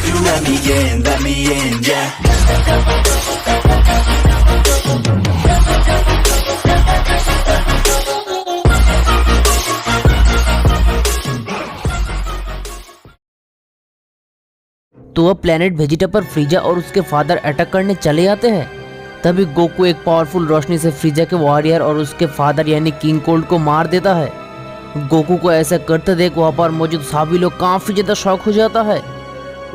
you let me in, yeah. तो अब planet Vegeta पर फ्रीजा और उसके फादर अटैक करने चले जाते हैं। तभी गोकू एक पावरफुल रोशनी से फ्रीजा के वॉरियर और उसके फादर यानी किंग कोल्ड को मार देता है। गोकू को ऐसा करते देख वहाँ पर मौजूद सभी लोग काफ़ी ज़्यादा शॉक हो जाता है।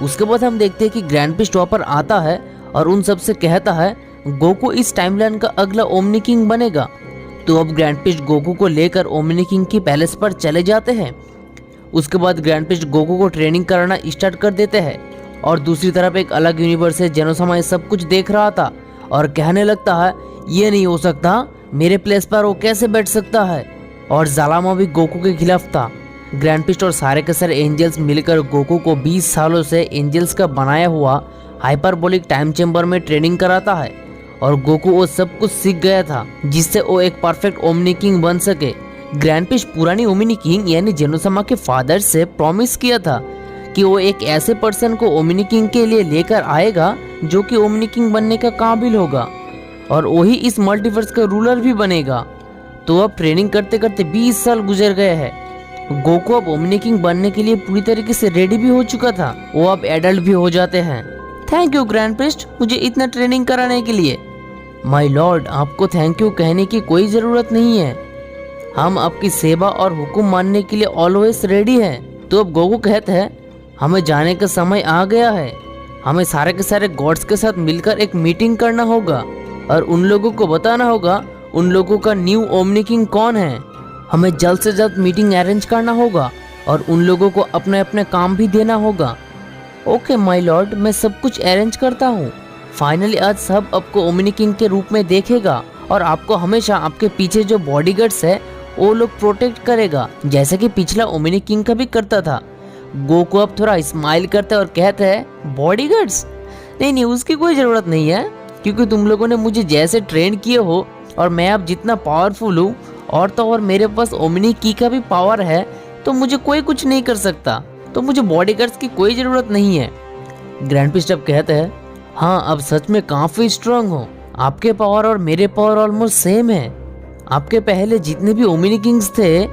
उसके बाद हम देखते हैं कि ग्रैंड पिस्ट वहाँ पर आता है और उन सब से कहता है गोकू इस टाइमलाइन का अगला ओमनी किंग बनेगा। तो अब ग्रैंड पिस्ट गोकू को लेकर ओमनी किंग की पैलेस पर चले जाते हैं। उसके बाद ग्रैंड पिस्ट गोकू को ट्रेनिंग कराना स्टार्ट कर देते हैं और दूसरी तरफ एक अलग यूनिवर्स से जेनोसामा ये सब कुछ देख रहा था और कहने लगता है ये नहीं हो सकता, मेरे प्लेस पर वो कैसे बैठ सकता है। और जालामा भी गोकू के खिलाफ था। ग्रैंड पिस्ट और सारे के सारे एंजल्स मिलकर गोकू को 20 सालों से एंजल्स का बनाया हुआ हाइपरबोलिक टाइम चेम्बर में ट्रेनिंग कराता है और गोकू वो सब कुछ सीख गया था जिससे वो एक परफेक्ट ओमनी किंग बन सके। ग्रैंड पिस्ट पुरानी ओमनी किंग यानी जेनोसामा के फादर से प्रॉमिस किया था कि वो एक ऐसे पर्सन को ओमनी किंग के लिए लेकर आएगा जो कि ओमनी किंग बनने का काबिल होगा और वही इस मल्टीवर्स का रूलर भी बनेगा। तो अब ट्रेनिंग करते करते 20 साल गुजर गए हैं। गोकू अब ओमनी किंग बनने के लिए पूरी तरीके से रेडी भी हो चुका था। वो अब एडल्ट भी हो जाते हैं। थैंक यू ग्रैंड पिस्ट मुझे इतना ट्रेनिंग कराने के लिए। माय लॉर्ड आपको थैंक यू कहने की कोई ज़रूरत नहीं है, हम आपकी सेवा और हुक्म मानने के लिए ऑलवेज रेडी हैं। तो अब गोकू कहते हैं हमें जाने का समय आ गया है, हमें सारे के सारे गॉड्स के साथ मिलकर एक मीटिंग करना होगा और उन लोगों को बताना होगा उन लोगों का न्यू ओमनी किंग कौन है। हमें जल्द से जल्द मीटिंग अरेंज करना होगा और उन लोगों को अपने अपने काम भी देना होगा। ओके माय लॉर्ड मैं सब कुछ अरेंज करता हूँ। फाइनली आज सब आपको ओमनी किंग के रूप में देखेगा और आपको हमेशा आपके पीछे जो बॉडीगार्ड्स है वो लोग प्रोटेक्ट करेगा जैसे कि पिछला ओमनी किंग का भी करता था। गोकू अब थोड़ा स्माइल करते और कहते हैं बॉडीगार्ड्स नहीं उसकी कोई ज़रूरत नहीं है क्योंकि तुम लोगों ने मुझे जैसे ट्रेन किए हो और मैं अब जितना पावरफुल हूँ और तो और मेरे पास ओमनी की का भी पावर है तो मुझे कोई कुछ नहीं कर सकता, तो मुझे बॉडीगार्ड्स की कोई ज़रूरत नहीं है। ग्रैंड पिस्ट अब कहते हैं हाँ अब सच में काफ़ी स्ट्रांग हो, आपके पावर और मेरे पावर ऑलमोस्ट सेम है। आपके पहले जितने भी ओमनी किंग्स थे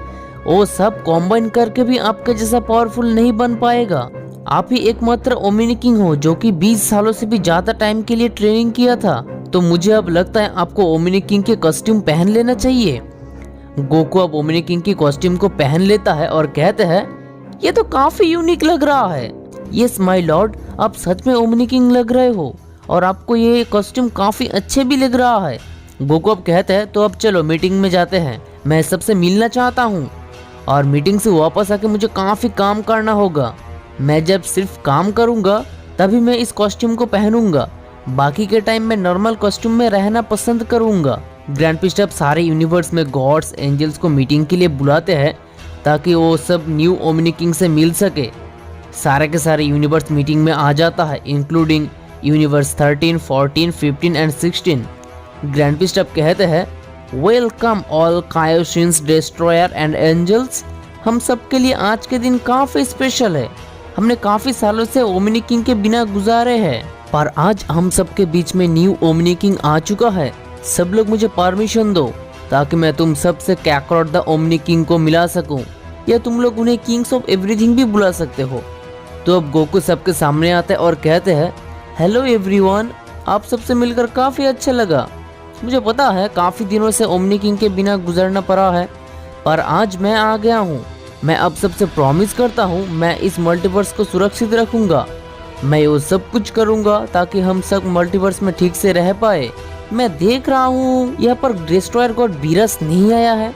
वो सब कॉम्बाइन करके भी आपके जैसा पावरफुल नहीं बन पाएगा। आप ही एकमात्र ओमनी किंग हो जो कि 20 सालों से भी ज्यादा टाइम के लिए ट्रेनिंग किया था। तो मुझे अब लगता है आपको ओमनी किंग के कॉस्ट्यूम पहन लेना चाहिए। गोकू अब ओमनी किंग की कॉस्ट्यूम को पहन लेता है और कहते हैं ये तो काफी यूनिक लग रहा है। यस माय लॉर्ड आप सच में ओमनी किंग लग रहे हो और आपको ये कॉस्ट्यूम काफी अच्छे भी लग रहा है। गोकू अब कहते हैं तो अब चलो मीटिंग में जाते हैं, मैं सबसे मिलना चाहता हूँ और मीटिंग से वापस आके मुझे काफ़ी काम करना होगा। मैं जब सिर्फ काम करूँगा तभी मैं इस कॉस्ट्यूम को पहनूंगा, बाकी के टाइम मैं नॉर्मल कॉस्ट्यूम में रहना पसंद करूँगा। ग्रैंड पिस्ट अब सारे यूनिवर्स में गॉड्स एंजल्स को मीटिंग के लिए बुलाते हैं ताकि वो सब न्यू ओमनी किंग से मिल सके। सारे के सारे यूनिवर्स मीटिंग में आ जाता है including universe 13, 14, 15 and 16। Grand priest अब कहते हैं welcome all Kaioshins destroyer and angels. हम सब के लिए आज के दिन काफ़ी स्पेशल है। हमने काफ़ी सालों से ओमनी किंग के बिना गुजारे हैं पर आज हम सब के बीच में न्यू ओमनी किंग आ चुका है। सब लोग मुझे परमिशन दो ताकि मैं तुम सब से कैकरॉट द ओमनी किंग को मिला सकूं, या तुम लोग उन्हें किंग्स ऑफ एवरीथिंग भी बुला सकते हो। तो अब गोकू सबके सामने आते हैं और कहते हैं हेलो एवरीवन, आप सबसे मिलकर काफ़ी अच्छा लगा। मुझे पता है काफ़ी दिनों से ओमनी किंग के बिना गुजरना पड़ा है पर आज मैं आ गया हूँ। मैं अब सबसे प्रॉमिस करता हूँ मैं इस मल्टीवर्स को सुरक्षित रखूँगा। मैं वो सब कुछ करूँगा ताकि हम सब मल्टीवर्स में ठीक से रह पाए। मैं देख रहा हूँ यहाँ पर डिस्ट्रॉयर गॉड बीरस नहीं आया है।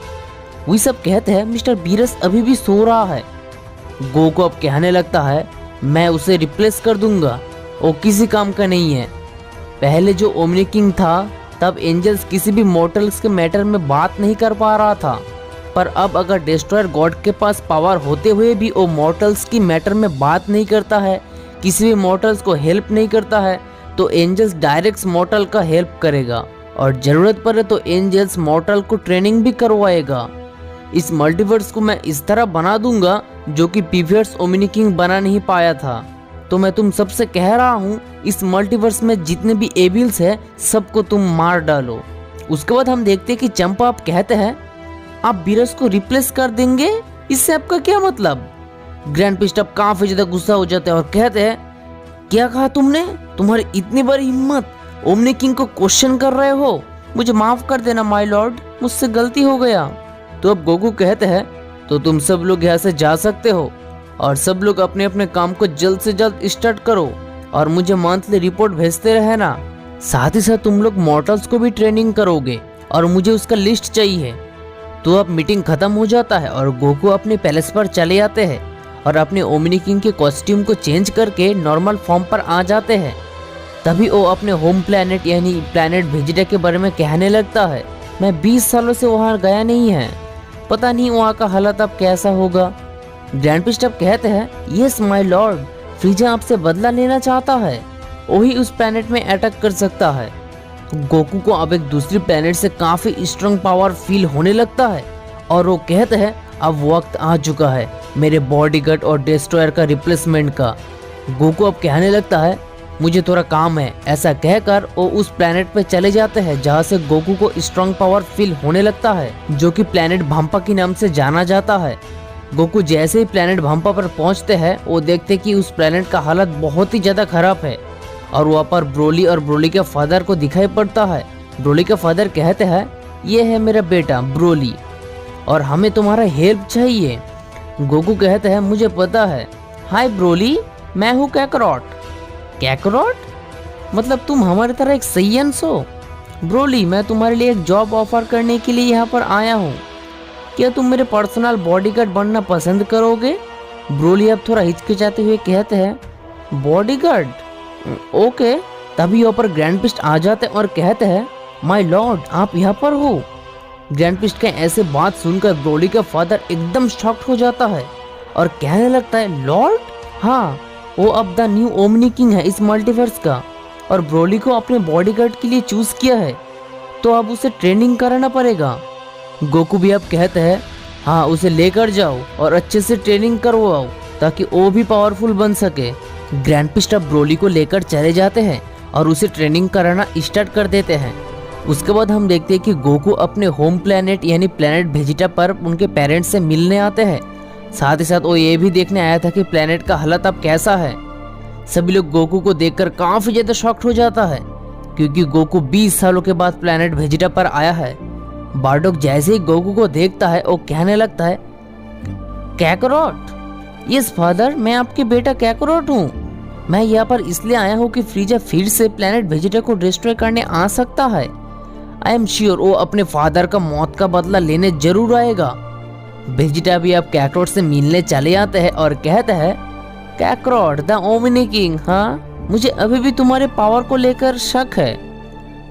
वही सब कहते हैं मिस्टर बीरस अभी भी सो रहा है। गोकू अब कहने लगता है मैं उसे रिप्लेस कर दूंगा, वो किसी काम का नहीं है। पहले जो ओमनी किंग था तब एंजल्स किसी भी मॉर्टल्स के मैटर में बात नहीं कर पा रहा था, पर अब अगर डिस्ट्रॉयर गॉड के पास पावर होते हुए भी वो मॉर्टल्स की मैटर में बात नहीं करता है, किसी भी मॉर्टल्स को हेल्प नहीं करता है, तो एंजल्स डायरेक्ट मॉर्टल का हेल्प करेगा और ज़रूरत पड़े तो एंजल्स मॉर्टल को ट्रेनिंग भी करवाएगा। इस मल्टीवर्स को मैं इस तरह बना दूंगा जो कि प्रीवियस ओमनी किंग बना नहीं पाया था। तो मैं तुम सबसे कह रहा हूँ इस मल्टीवर्स में जितने भी एविल्स है सबको तुम मार डालो। उसके बाद हम देखते हैं कि चंपा आप कहते हैं आप बीरस को रिप्लेस कर देंगे, इससे आपका क्या मतलब। ग्रैंड पिस्ट अब काफी ज्यादा गुस्सा हो जाते हैं और कहते हैं क्या कहा तुमने, तुम्हारी इतनी बड़ी हिम्मत, ओमनी किंग को क्वेश्चन कर रहे हो। मुझे माफ कर देना माय लॉर्ड, मुझसे गलती हो गया। तो अब गोकू कहते हैं तो तुम सब लोग यहाँ से जा सकते हो और सब लोग अपने अपने काम को जल्द से जल्द स्टार्ट करो और मुझे मंथली रिपोर्ट भेजते रहना। साथ ही साथ तुम लोग मॉर्टल्स को भी ट्रेनिंग करोगे और मुझे उसका लिस्ट चाहिए। तो अब मीटिंग खत्म हो जाता है और गोकू अपने पैलेस पर चले आते हैं और अपने ओमनी किंग के कॉस्ट्यूम को चेंज करके नॉर्मल फॉर्म पर आ जाते हैं। तभी वो अपने होम प्लैनेट यानी प्लैनेट वेजिटा के बारे में कहने लगता है। मैं 20 सालों से वहाँ गया नहीं है, पता नहीं वहाँ का हालत अब कैसा होगा। ग्रैंड पिस्ट अब कहते हैं यस माय लॉर्ड, फ्रीजा आपसे बदला लेना चाहता है, वही उस प्लैनेट में अटैक कर सकता है। गोकू को अब एक दूसरी प्लैनेट से काफी स्ट्रॉन्ग पावर फील होने लगता है और वो कहते हैं अब वक्त आ चुका है मेरे बॉडीगार्ड और डिस्ट्रॉयर का रिप्लेसमेंट का। गोकू अब कहने लगता है मुझे थोड़ा काम है। ऐसा कहकर वो उस प्लैनेट पे चले जाते हैं जहाँ से गोकू को स्ट्रॉन्ग पावर फील होने लगता है, जो कि प्लैनेट भाम्पा के नाम से जाना जाता है। गोकू जैसे ही प्लैनेट भाम्पा पर पहुंचते हैं वो देखते कि उस प्लैनेट का हालत बहुत ही ज्यादा खराब है और वहाँ पर ब्रोली और ब्रोली के फादर को दिखाई पड़ता है। ब्रोली के फादर कहते हैं ये है मेरा बेटा ब्रोली और हमें तुम्हारा हेल्प चाहिए। गोकू कहते हैं मुझे पता है। हाय ब्रोली, मैं हूँ कैकरॉट। कैकरॉट मतलब तुम हमारी तरह एक साइंस हो। ब्रोली मैं तुम्हारे लिए एक जॉब ऑफर करने के लिए यहाँ पर आया हूँ, क्या तुम मेरे पर्सनल बॉडीगार्ड बनना पसंद करोगे। ब्रोली अब थोड़ा हिचकिचाते हुए कहते हैं बॉडीगार्ड, ओके। तभी यहाँ पर ग्रैंड पिस्ट आ जाते और कहते हैं माय लॉर्ड आप यहाँ पर हो। ग्रैंड पिस्ट के ऐसे बात सुनकर ब्रोली का फादर एकदम शॉक्ड हो जाता है और कहने लगता है लॉर्ड, हाँ वो अब द न्यू ओमनी किंग है इस मल्टीवर्स का और ब्रोली को अपने बॉडीगार्ड के लिए चूज किया है, तो अब उसे ट्रेनिंग कराना पड़ेगा। गोकू भी अब कहते हैं हाँ उसे लेकर जाओ और अच्छे से ट्रेनिंग करवाओ ताकि वो भी पावरफुल बन सके। ग्रैंड पिस्ट अब ब्रोली को लेकर चले जाते हैं और उसे ट्रेनिंग कराना स्टार्ट कर देते हैं। उसके बाद हम देखते हैं कि गोकू अपने होम प्लैनेट यानी प्लैनेट वेजिटा पर उनके पेरेंट्स से मिलने आते हैं। साथ ही साथ वो ये भी देखने आया था कि प्लैनेट का हालत अब कैसा है। सभी लोग गोकू को देखकर काफी ज्यादा शॉक्ड हो जाता है क्योंकि गोकू 20 सालों के बाद प्लैनेट वेजिटा पर आया है। बारडोक जैसे ही गोकू को देखता है वो कहने लगता है कैकरॉट, यस फादर मैं आपके बेटा कैकरॉट हूँ। मैं यहाँ पर इसलिए आया हूँ कि फ्रीजा फिर से प्लैनेट वेजिटा को डिस्ट्रॉय करने आ सकता है। आई एम श्योर वो अपने फादर का मौत का बदला लेने जरूर आएगा। वेजिटा भी अब कैकरॉट से मिलने चले आते हैं और कहते हैं कैकरॉट द ओमनी किंग, हाँ मुझे अभी भी तुम्हारे पावर को लेकर शक है।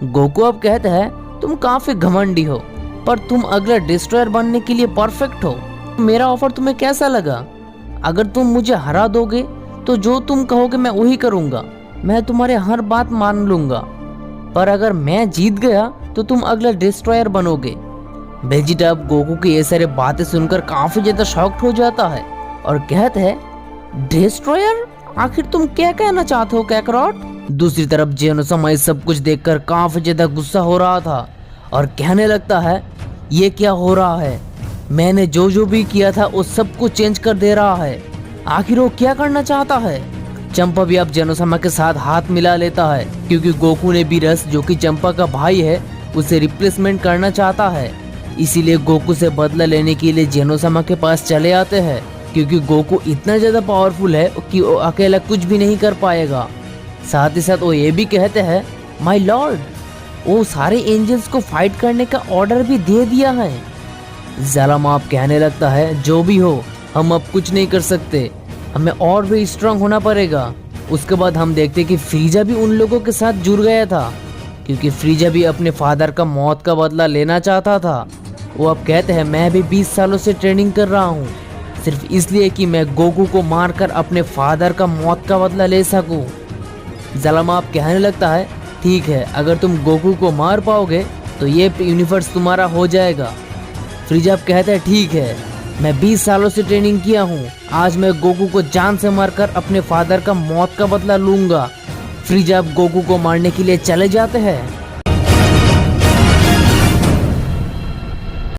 गोकू अब कहते हैं तुम काफी घमंडी हो पर तुम अगला डिस्ट्रॉयर बनने के लिए परफेक्ट हो। मेरा ऑफर तुम्हें कैसा लगा। अगर तुम मुझे हरा दोगे तो जो तुम कहोगे मैं वही करूंगा, मैं तुम्हारे हर बात मान लूंगा, पर अगर मैं जीत गया तो तुम अगला डिस्ट्रॉयर बनोगे। वेजिटा अब गोकू की ये सारी बातें सुनकर काफी ज्यादा शॉक्ड हो जाता है और कहते हैं डिस्ट्रॉयर, आखिर तुम क्या कहना चाहते हो कैकरॉट। दूसरी तरफ जेनोसामा ये सब कुछ देखकर काफी ज्यादा गुस्सा हो रहा था और कहने लगता है ये क्या हो रहा है, मैंने जो भी किया था वो सब कुछ चेंज कर दे रहा है, आखिर वो क्या करना चाहता है। चंपा भी अब जेनोसामा के साथ हाथ मिला लेता है क्योंकि गोकू ने बीरस जो कि चंपा का भाई है उसे रिप्लेसमेंट करना चाहता है। इसीलिए गोकू से बदला लेने के लिए जेनोसामा के पास चले आते हैं क्योंकि गोकू इतना ज्यादा पावरफुल है कि वो अकेला कुछ भी नहीं कर पाएगा। साथ ही साथ वो ये भी कहते हैं माय लॉर्ड, वो सारे एंजल्स को फाइट करने का ऑर्डर भी दे दिया है। ज़लामा अब कहने लगता है जो भी हो हम अब कुछ नहीं कर सकते, हमें और भी स्ट्रांग होना पड़ेगा। उसके बाद हम देखते कि फ्रीजा भी उन लोगों के साथ जुड़ गया था क्योंकि फ्रीजा भी अपने फादर का मौत का बदला लेना चाहता था। वो अब कहते हैं मैं भी 20 सालों से ट्रेनिंग कर रहा हूँ सिर्फ इसलिए कि मैं गोकू को मारकर अपने फादर का मौत का बदला ले सकूं। ज़लामा अब कहने लगता है ठीक है, अगर तुम गोकू को मार पाओगे तो ये यूनिवर्स तुम्हारा हो जाएगा। फ्रीजा अब कहता है ठीक है, मैं 20 सालों से ट्रेनिंग किया हूँ। आज मैं गोकू को जान से मारकर अपने फादर का मौत का बदला लूंगा। फ्रीजा अब गोकू को मारने के लिए चले जाते हैं।